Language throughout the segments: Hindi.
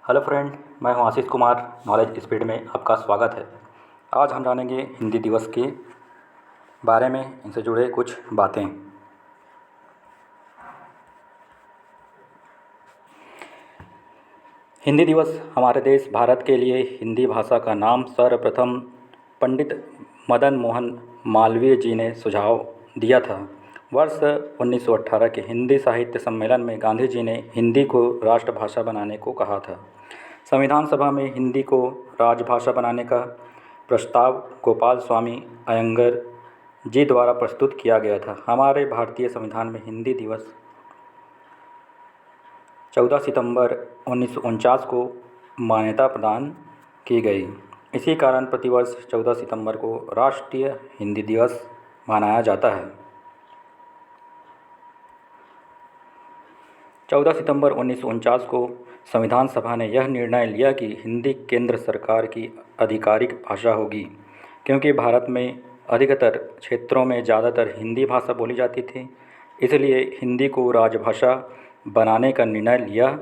हेलो फ्रेंड, मैं हूं आशीष कुमार। नॉलेज स्पीड में आपका स्वागत है। आज हम जानेंगे हिंदी दिवस के बारे में, इनसे जुड़े कुछ बातें। हिंदी दिवस हमारे देश भारत के लिए हिंदी भाषा का नाम सर्वप्रथम पंडित मदन मोहन मालवीय जी ने सुझाव दिया था। वर्ष 1918 के हिंदी साहित्य सम्मेलन में गांधी जी ने हिंदी को राष्ट्रभाषा बनाने को कहा था। संविधान सभा में हिंदी को राजभाषा बनाने का प्रस्ताव गोपाल स्वामी अयंगर जी द्वारा प्रस्तुत किया गया था। हमारे भारतीय संविधान में हिंदी दिवस 14 सितंबर 1949 को मान्यता प्रदान की गई। इसी कारण प्रतिवर्ष 14 सितंबर को राष्ट्रीय हिंदी दिवस मनाया जाता है। 14 सितंबर 1949 को संविधान सभा ने यह निर्णय लिया कि हिंदी केंद्र सरकार की आधिकारिक भाषा होगी। क्योंकि भारत में अधिकतर क्षेत्रों में ज़्यादातर हिंदी भाषा बोली जाती थी, इसलिए हिंदी को राजभाषा बनाने का निर्णय लिया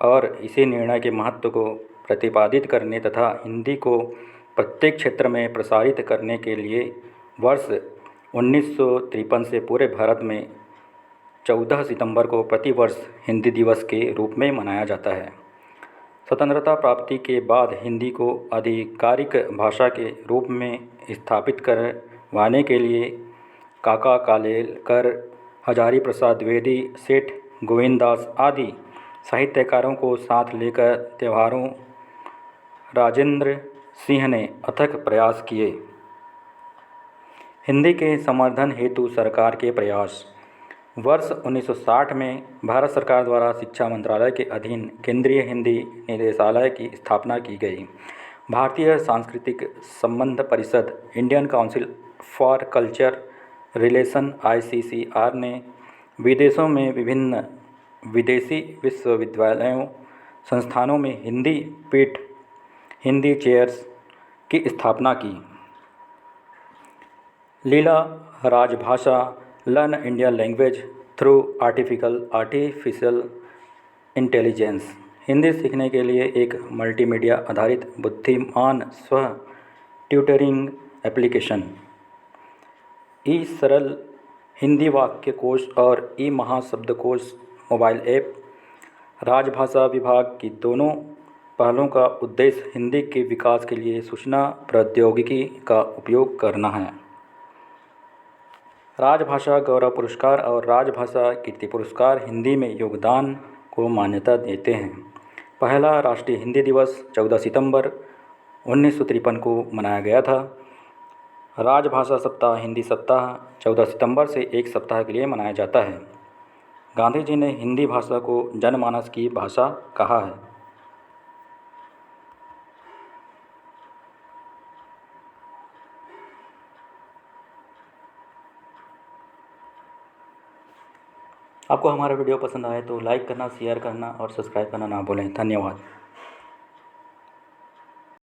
और इसी निर्णय के महत्व को प्रतिपादित करने तथा हिंदी को प्रत्येक क्षेत्र में प्रसारित करने के लिए वर्ष 1953 से पूरे भारत में 14 सितंबर को प्रतिवर्ष हिंदी दिवस के रूप में मनाया जाता है। स्वतंत्रता प्राप्ति के बाद हिंदी को आधिकारिक भाषा के रूप में स्थापित करवाने के लिए काका कालेलकर, हजारी प्रसाद द्विवेदी, सेठ गोविंददास आदि साहित्यकारों को साथ लेकर त्योहारों राजेंद्र सिंह ने अथक प्रयास किए। हिंदी के संवर्धन हेतु सरकार के प्रयास। वर्ष 1960 में भारत सरकार द्वारा शिक्षा मंत्रालय के अधीन केंद्रीय हिंदी निदेशालय की स्थापना की गई। भारतीय सांस्कृतिक संबंध परिषद, Indian council for culture relation (ICCR) ने विदेशों में विभिन्न विदेशी विश्वविद्यालयों संस्थानों में हिंदी पीठ हिंदी चेयर्स की स्थापना की। लीला राजभाषा, learn Indian language through artificial intelligence. Hindi सीखने के लिए एक मल्टीमीडिया आधारित बुद्धिमान स्व ट्यूटरिंग एप्लीकेशन। ई सरल हिंदी वाक्यकोश और ई महाशब्दकोश मोबाइल ऐप। राजभाषा विभाग की दोनों पहलों का उद्देश्य हिंदी के विकास के लिए सूचना प्रौद्योगिकी का उपयोग करना है। राजभाषा गौरव पुरस्कार और राजभाषा कीर्ति पुरस्कार हिंदी में योगदान को मान्यता देते हैं। पहला राष्ट्रीय हिंदी दिवस 14 सितंबर 1953 को मनाया गया था। राजभाषा सप्ताह हिंदी सप्ताह 14 सितंबर से एक सप्ताह के लिए मनाया जाता है। गांधी जी ने हिंदी भाषा को जनमानस की भाषा कहा है। आपको हमारा वीडियो पसंद आए तो लाइक करना, शेयर करना और सब्सक्राइब करना ना भूलें। धन्यवाद।